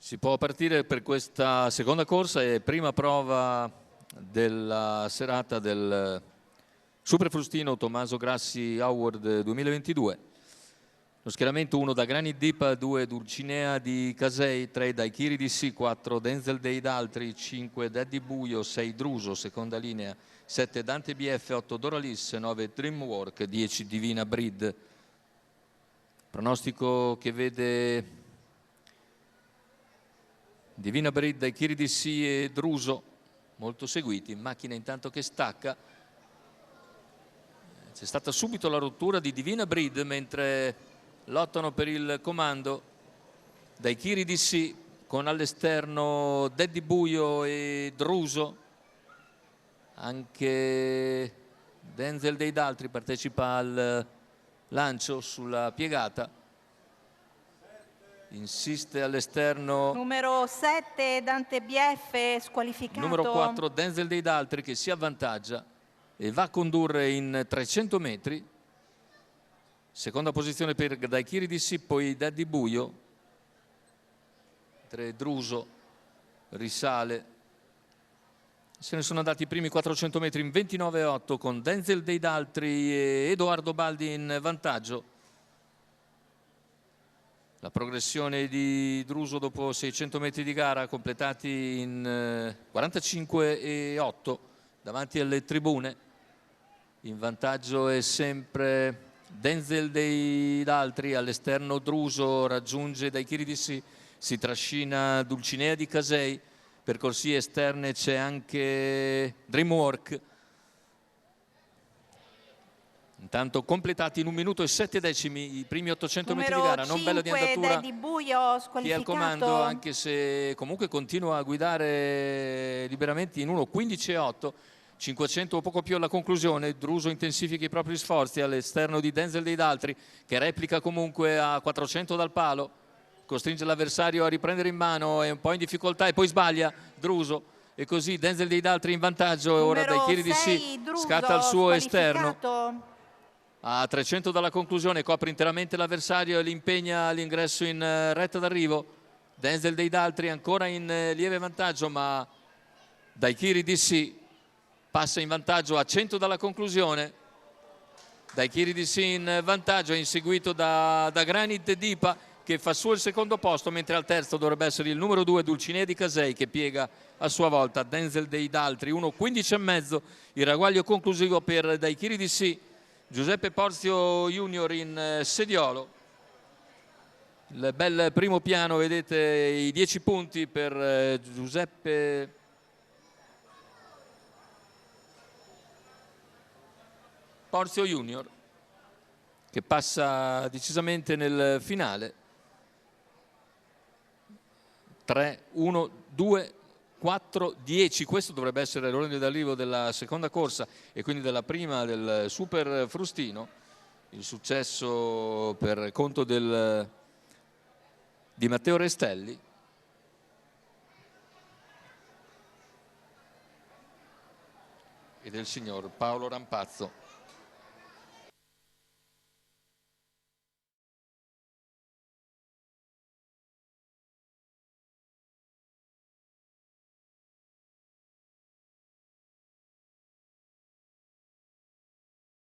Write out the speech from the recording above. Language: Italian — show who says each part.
Speaker 1: Si può partire per questa seconda corsa e prima prova della serata del Super Frustino Tommaso Grassi Award 2022. Lo schieramento 1 da Granit Deep, 2 Dulcinea di Casei, 3 Daiquiri DC, 4 Denzel dei Daltri, 5 Daddy Buio, 6 Druso, seconda linea, 7 Dante BF, 8 Doralis, 9 Dreamwork, 10 Divina Breed. Pronostico che vede Divina Breed, Daiquiri DC e Druso molto seguiti. Macchina intanto che stacca. C'è stata subito la rottura di Divina Breed mentre lottano per il comando Daiquiri DC con all'esterno Daddy Buio e Druso. Anche Denzel dei Daltri partecipa al lancio sulla piegata. Insiste all'esterno
Speaker 2: numero 7 Dante BF, squalificato.
Speaker 1: Numero 4 Denzel dei Daltri che si avvantaggia e va a condurre in 300 metri. Seconda posizione per Daiquiri DC, poi Daddy Buio. Druso risale. Se ne sono andati i primi 400 metri in 29,8 con Denzel dei Daltri e Edoardo Baldi in vantaggio. La progressione di Druso dopo 600 metri di gara completati in 45,8 davanti alle tribune. In vantaggio è sempre Denzel dei Daltri, all'esterno Druso raggiunge Daiquiri DC, si trascina Dulcinea di Casei, per corsie esterne c'è anche Dreamwork. Intanto completati in 1 minuto e 7 decimi i primi 800 metri di gara, non bello di andatura chi è al comando, anche se comunque continua a guidare liberamente in 1:15,8, 500 o poco più alla conclusione. Druso intensifica i propri sforzi all'esterno di Denzel dei Daltri che replica comunque a 400 dal palo, costringe l'avversario a riprendere in mano, è un po' in difficoltà e poi sbaglia Druso e così Denzel dei Daltri in vantaggio. Ora Daiquiri DC scatta al suo esterno. A 300 dalla conclusione copre interamente l'avversario e li impegna all'ingresso in retta d'arrivo. Denzel dei Daltri ancora in lieve vantaggio, ma Daiquiri DC passa in vantaggio a 100 dalla conclusione. Daiquiri DC in vantaggio, inseguito da Granit Deep che fa suo il secondo posto, mentre al terzo dovrebbe essere il numero 2 Dulcinea di Casei che piega a sua volta Denzel dei Daltri. 1:15,5 il ragguaglio conclusivo per Daiquiri DC. Giuseppe Porzio Junior in sediolo. Il bel primo piano, vedete i 10 punti per Giuseppe Porzio Junior che passa decisamente nel finale. 3, 1, 2, 4, 10, questo dovrebbe essere l'ordine d'arrivo della seconda corsa e quindi della prima del Super Frustino. Il successo per conto di Matteo Restelli. E del signor Paolo Rampazzo.